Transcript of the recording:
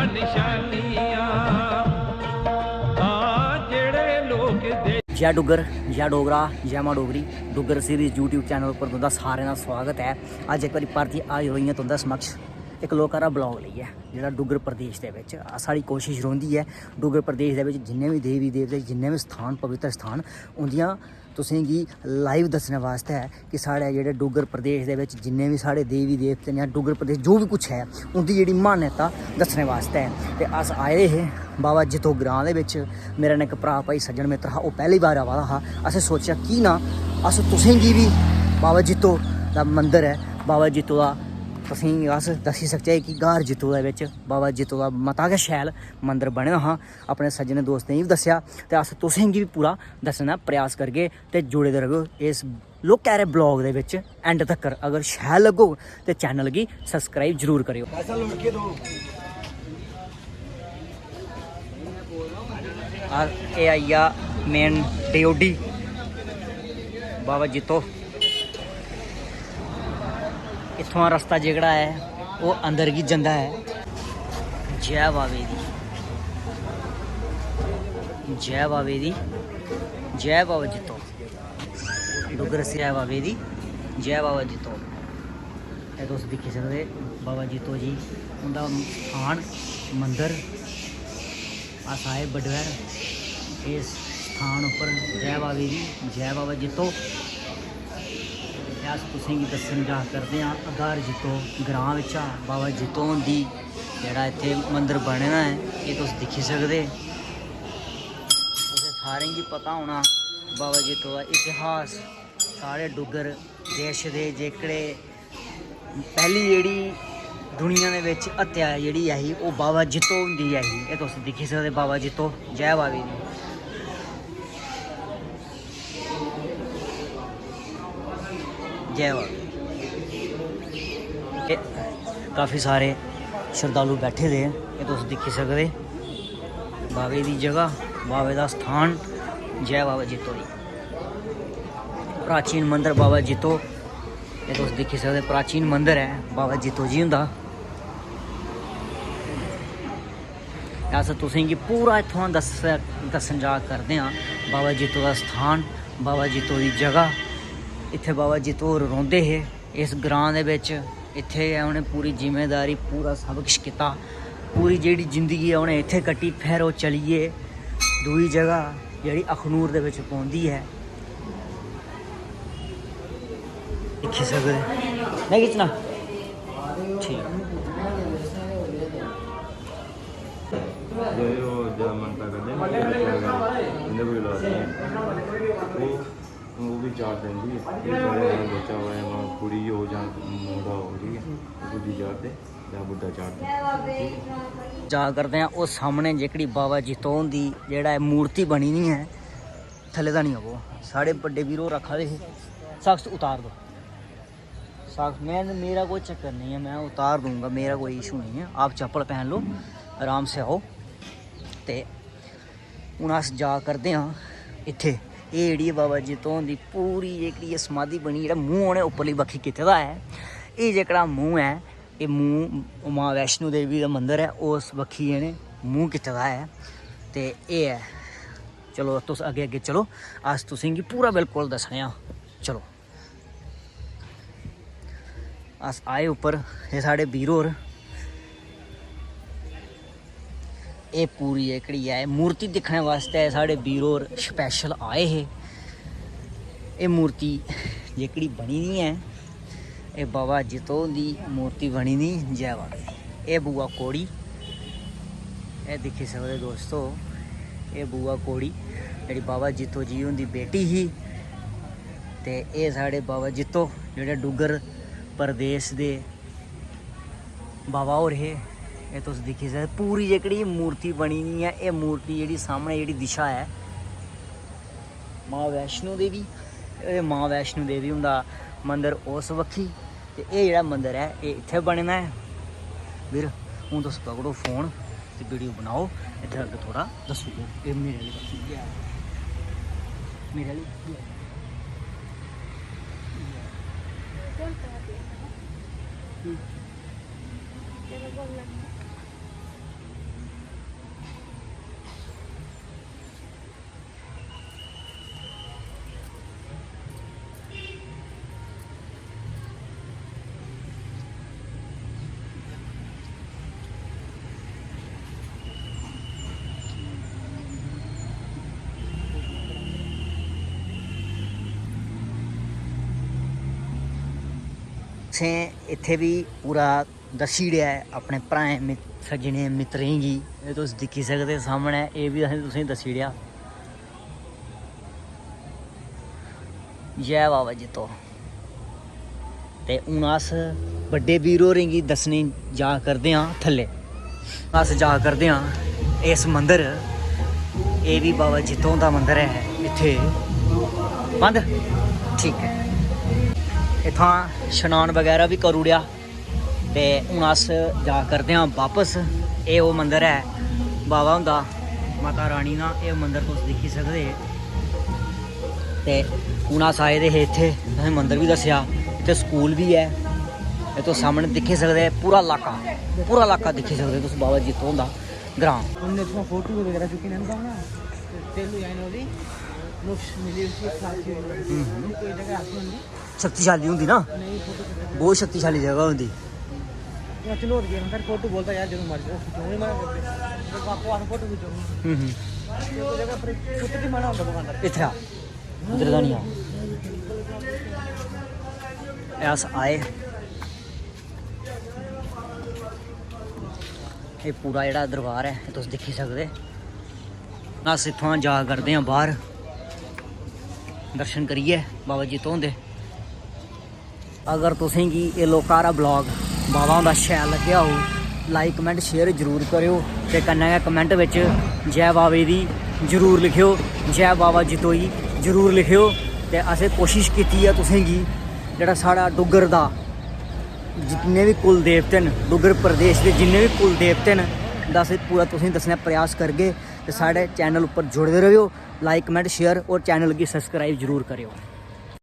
जय डुगर, जय डोगरा, जय मां Dogri. Duggar series YouTube channel पर तुंदा सारें दा स्वागत है। अज एक बारी परती आई हुई है तुंदा समक्ष एक लोकारा ब्लॉग लेइयै जेह्ड़ा डुगर प्रदेश दे विच साढ़ी कोशिश रौंह्दी है डुगर प्रदेश दे विच जिन्ने भी देवी देवते जिन्ने भी स्थान पवित्र स्थान उंदियां तुसें गी लाइव दस्सने वास्ते है कि साढ़े जेह्ड़े डुगर प्रदेश दे विच जिन्ने भी साढ़े देवी देवते ने डुगर प्रदेश जो भी कुछ है उंदी जेह्ड़ी मान्यता दस्सने वास्ते है। ते अस आए हे बाबा जितो ग्रां दे विच। मेरा ने एक भरा भाई सज्जन मित्र हा ओह् पहली बार आवा दा हा। असें सोचेआ कि ना अस तुसें गी भी बाबा जितो दा मंदिर है बाबा जितो दा तुसें अस दस्सी सकचै कि ग्हार जितो दे विच बाबा जितो दा मता गै शैल मंदिर बने दा हा। अपने सज्जने दोस्तें गी बी दस्सेआ ते अस तुसें गी बी पूरा दस्सने दा प्रयास करगे ते जुड़े दे रवो इस लोका रे ब्लॉग दे विच एंड तक्कर। अगर शैल लग्गो ते चैनल गी सबसक्राइब जरूर करेओ। ये आई गया मेन डीओडी बाबा जितो। इत्थों रस्ता जेड़ा है वो अंदर गी जंदा है। जय बाबे दी, जय बाबे दी, जय बाबा जितो। डुगर से जय बाबे दी, जय बाबा जितो। ये तुस दिक्खी सकदे बाबा जितो जी उंदा स्थान मंदिर। अस आए बडवैर इस स्थान उपर जय बाबे दी, जय बाबा जितो। अस तुसें गी दस्सन जा करदे हां ग्हार जितो ग्रां बिचा बाबा जितो दी जेह्ड़ा इत्थे मंदिर बने दा है। ये तुस दिक्खी सकदे तुसें सारें गी पता होना बाबा जितो दा इतिहास। साढ़े डुगर देश दे जेह्कड़े पैह्ली जेह्ड़ी दुनिया दे विच हत्या जेह्ड़ी ऐही ओह् बाबा जितो हुंदी ऐही। एह् तुस दिक्खी सकदे बाबा जितो जय बाबे दी। जय बाबा। काफ़ी सारे श्रद्धालु बैठे दे ये तुस दिक्खी सकदे बाबे दी जगह बाबे दा स्थान जय बाबा जितो दी। प्राचीन मंदिर बाबा जितो ये तुस दिक्खी सकदे प्राचीन मंदिर है बाबा जितो जी हुंदा। अस तुसें गी पूरा इत्थुआं दस्सन जा करदे हां बाबा जितो दा स्थान बाबा जितो दी जगह। इत्थे बाबा जितो होर रौंह्दे हे इस ग्रां दे विच। इत्थे गै उ'नें पूरी जिम्मेदारी पूरा सब किश कीता। पूरी जेह्ड़ी जिंदगी है उ'नें इत्थे कट्टी। फिर ओह् चलिए दूई जगह जेह्ड़ी अखनूर दे विच पौंदी है। दिक्खी सकदे नहीं खिच्चना ठीक। वो भी चार दिन दी बच्चा होया कुड़ी हो जां मुंडा हो ठीक है दूजी चार दे जां बुड्ढा चार दे जा करदे हैं उस सामने जेह्कड़ी बाबा जितो हुंदी जेह्ड़ा मूर्ति बनी दी है थल्ले दा नहीं आवो साढ़े बड्डे वीर होर रखा दे हे सख्त उतार दो सख्त। मेरा कोई चक्कर नहीं है मैं उतार दूंगा मेरा कोई इशू नहीं है। आप चप्पल पहन लो आराम से आओ। ते हूँ अस जा करदे हाँ इत्थे ये जेह्ड़ी बाबा जितो हुंदी पूरी जेह्कड़ी समाधि बनी जेह्ड़ा मूँह उ'नें उप्परली बक्खी कीते दा है। ये जेह्कड़ा मूँह है ये मूँह मां वैष्णो देवी दा मंदिर है उस बक्खी इ'नें मूँह कीते दा है। ते एह् है चलो तुस अग्गे अग्गे चलो अस तुसें गी पूरा बिल्कुल दस्सने आं। चलो अस आए उप्पर एह् साढ़े वीर होर ये पूरी जेह्कड़ी है मूर्ति दिक्खने वास्ते साढ़े वीर होर स्पैशल आए हे। ये मूर्ति जेह्कड़ी बनी दी है ये बाबा जितो दी मूर्ति बनी दी जय बाबा दी। ये बुआ कौड़ी ये दिक्खी सकदे दोस्तों ये बुआ कौड़ी जेह्ड़ी बाबा जितो जी हुंदी बेटी ही। ते ये साढ़े बाबा जितो जेह्ड़े डुगर प्रदेश दे बाबा होर हे। ये तुस दिक्खी सकदे पूरी जेह्कड़ी मूर्ति बनी दी है ये मूर्ति जेह्ड़ी सामने जेह्ड़ी दिशा है मां वैष्णो देवी। मां वैष्णो देवी हुंदा मंदिर उस बक्खी ते एह् जेह्ड़ा मंदिर है ये इत्थै बने दा है। वीर हून तुस पकड़ो फोन ते वीडियो बनाओ इत्थे अग्गे थोड़ा दस्सो एह् मेरे आह्ली बक्खी मेरे आह्ली। असें इत्थे भी पूरा दस्सी ओड़ेआ है अपने भ्राएं सज्जने मित्रें गी। एह् तुस दिक्खी सकदे सामने, एह् भी असें तुसेंगी दस्सी ओड़ेआ। जय बाबा जित्तो। ते हून अस बड्डे वीर होरें गी दस्सने जा करदे आं थल्ले। अस जा करदे आं इस मंदर, एह् भी बाबा जित्तो दा मंदर है इत्थे। बंद ठीक है। इत्थां शनान वगैरह भी करी ओड़ेआ ते हून अस जा करदे आं वापस। एह् ओह् मंदर है बाबा हुंदा, माता रानी दा एह् मंदर तुस दिक्खी सकदे। ते हून अस आए दे हे इत्थे, तुसें मंदर भी दस्सेआ, इत्थे स्कूल भी है। एह् तुस सामने दिक्खी सकदे, पूरा इलाका दिक्खी सकदे तुस बाबा जित्तो हुंदा ग्रां। हमने इसमें फोटो वगैरह चुकी नहीं ना तेलू यानी होली लुक्स मिली उसकी साथी कोई जगह आती होंगी शक्तिशाली हुंदी ना, नहीं फोटो बहुत शक्तिशाली जगह हुंदी। या चलो और गया फिर फोटो बोलता यार जरूर मार दो नहीं मना करते तो आपको आने फोटो खींचो तो जगह पर कुत्ते की मना होता दुकानदार इत्थे आ उधर दा नहीं आ। एह् अस आए, ये पूरा जेह्ड़ा दरबार है तुस दिक्खी सकदे। अस इत्थुआं जा करदे आं बाहर दर्शन करियै बाबा जित्तो हुंदे। अगर तुसेंगी एह् लोका हारा ब्लॉग बाबा हुंदा शैल लग्गेआ हो, लाइक कमेंट शेयर जरूर करेओ ते कन्नै गै कमेंट बिच जय बाबे दी जरूर लिखेओ, जय बाबा जित्तो गी जरूर लिखेओ। ते असें कोशिश कीती है तुसेंगी जेह्ड़ा साढ़ा डुग्गर दा जितने भी कुल देवते न, डुग्गर प्रदेश के जिन्ने भी कुल देवते न, दस पूरा तुसेंगी दस्सने दा प्रयास करगे। ते साढ़े चैनल उप्पर जुड़े रहियो, लाइक कमेंट शेयर और चैनल गी सब्सक्राइब जरूर करेओ।